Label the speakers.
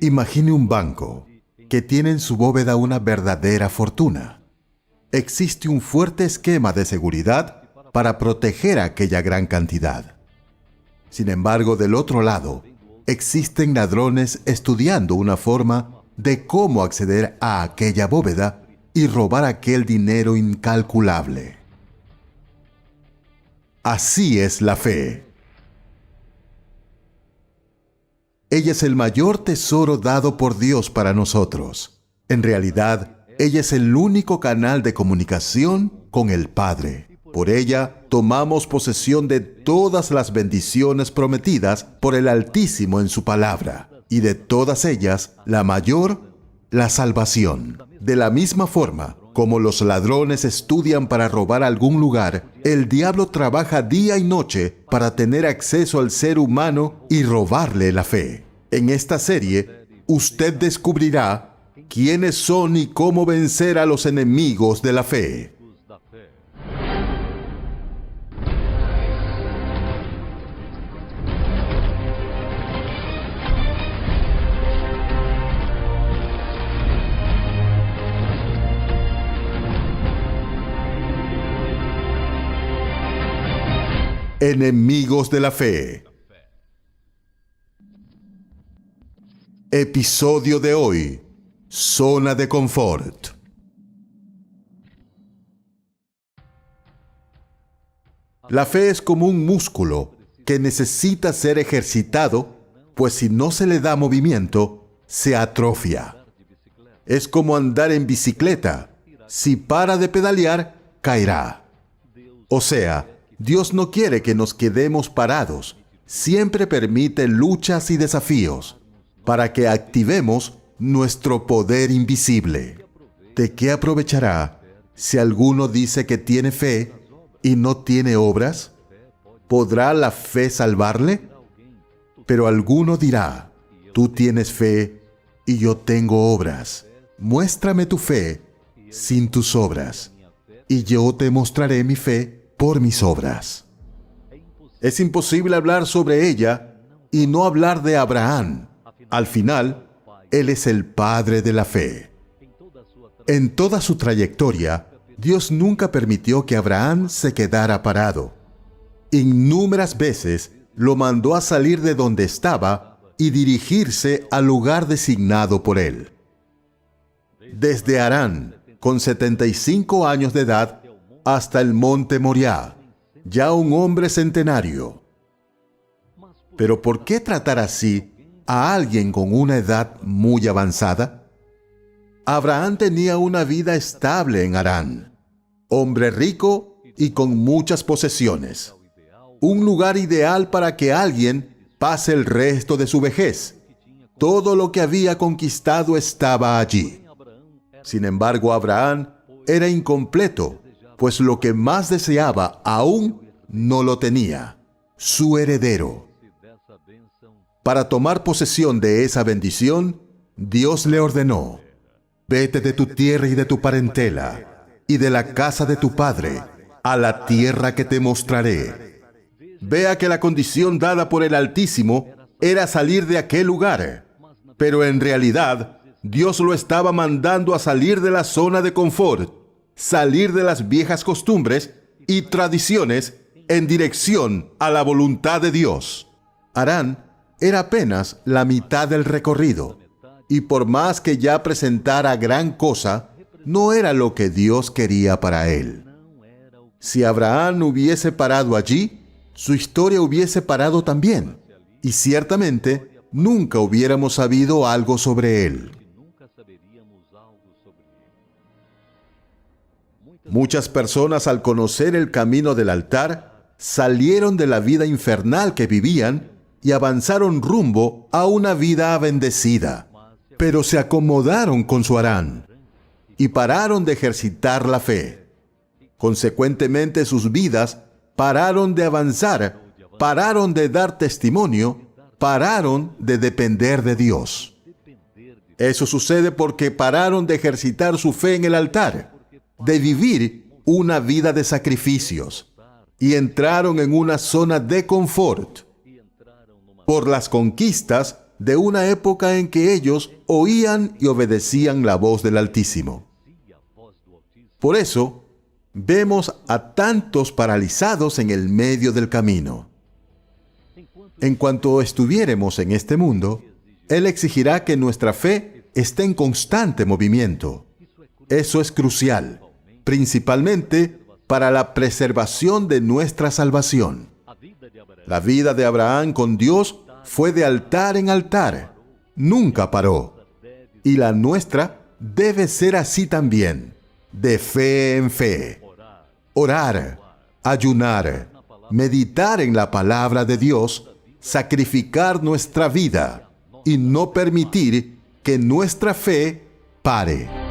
Speaker 1: Imagine un banco que tiene en su bóveda una verdadera fortuna. Existe un fuerte esquema de seguridad para proteger aquella gran cantidad. Sin embargo, del otro lado, existen ladrones estudiando una forma de cómo acceder a aquella bóveda y robar aquel dinero incalculable. Así es la fe. Ella es el mayor tesoro dado por Dios para nosotros. En realidad, ella es el único canal de comunicación con el Padre. Por ella, tomamos posesión de todas las bendiciones prometidas por el Altísimo en su palabra. Y de todas ellas, la mayor, la salvación. De la misma forma, como los ladrones estudian para robar algún lugar, el diablo trabaja día y noche para tener acceso al ser humano y robarle la fe. En esta serie, usted descubrirá quiénes son y cómo vencer a los enemigos de la fe. Enemigos de la fe. Episodio de hoy: Zona de confort. La fe es como un músculo que necesita ser ejercitado, pues si no se le da movimiento, se atrofia. Es como andar en bicicleta. Si para de pedalear, caerá. O sea, Dios no quiere que nos quedemos parados. Siempre permite luchas y desafíos para que activemos nuestro poder invisible. ¿De qué aprovechará si alguno dice que tiene fe y no tiene obras? ¿Podrá la fe salvarle? Pero alguno dirá: tú tienes fe y yo tengo obras. Muéstrame tu fe sin tus obras, y yo te mostraré mi fe por mis obras. Es imposible hablar sobre ella y no hablar de Abraham. Al final, él es el padre de la fe. En toda su trayectoria, Dios nunca permitió que Abraham se quedara parado. Innúmeras veces lo mandó a salir de donde estaba y dirigirse al lugar designado por él. Desde Harán, con 75 años de edad, hasta el monte Moriah, ya un hombre centenario. Pero ¿por qué tratar así a alguien con una edad muy avanzada? Abraham tenía una vida estable en Harán, hombre rico y con muchas posesiones. Un lugar ideal para que alguien pase el resto de su vejez. Todo lo que había conquistado estaba allí. Sin embargo, Abraham era incompleto, pues lo que más deseaba aún no lo tenía: su heredero. Para tomar posesión de esa bendición, Dios le ordenó: vete de tu tierra y de tu parentela, y de la casa de tu padre, a la tierra que te mostraré. Vea que la condición dada por el Altísimo era salir de aquel lugar, pero en realidad Dios lo estaba mandando a salir de la zona de confort, salir de las viejas costumbres y tradiciones en dirección a la voluntad de Dios. Harán era apenas la mitad del recorrido, y por más que ya presentara gran cosa, no era lo que Dios quería para él. Si Abraham hubiese parado allí, su historia hubiese parado también, y ciertamente nunca hubiéramos sabido algo sobre él. Muchas personas, al conocer el camino del altar, salieron de la vida infernal que vivían y avanzaron rumbo a una vida bendecida. Pero se acomodaron con su Harán y pararon de ejercitar la fe. Consecuentemente, sus vidas pararon de avanzar, pararon de dar testimonio, pararon de depender de Dios. Eso sucede porque pararon de ejercitar su fe en el altar, de vivir una vida de sacrificios, y entraron en una zona de confort. Por las conquistas de una época en que ellos oían y obedecían la voz del Altísimo. Por eso, vemos a tantos paralizados en el medio del camino. En cuanto estuviéremos en este mundo, Él exigirá que nuestra fe esté en constante movimiento. Eso es crucial, principalmente para la preservación de nuestra salvación. La vida de Abraham con Dios fue de altar en altar, nunca paró. Y la nuestra debe ser así también, de fe en fe. Orar, ayunar, meditar en la palabra de Dios, sacrificar nuestra vida y no permitir que nuestra fe pare.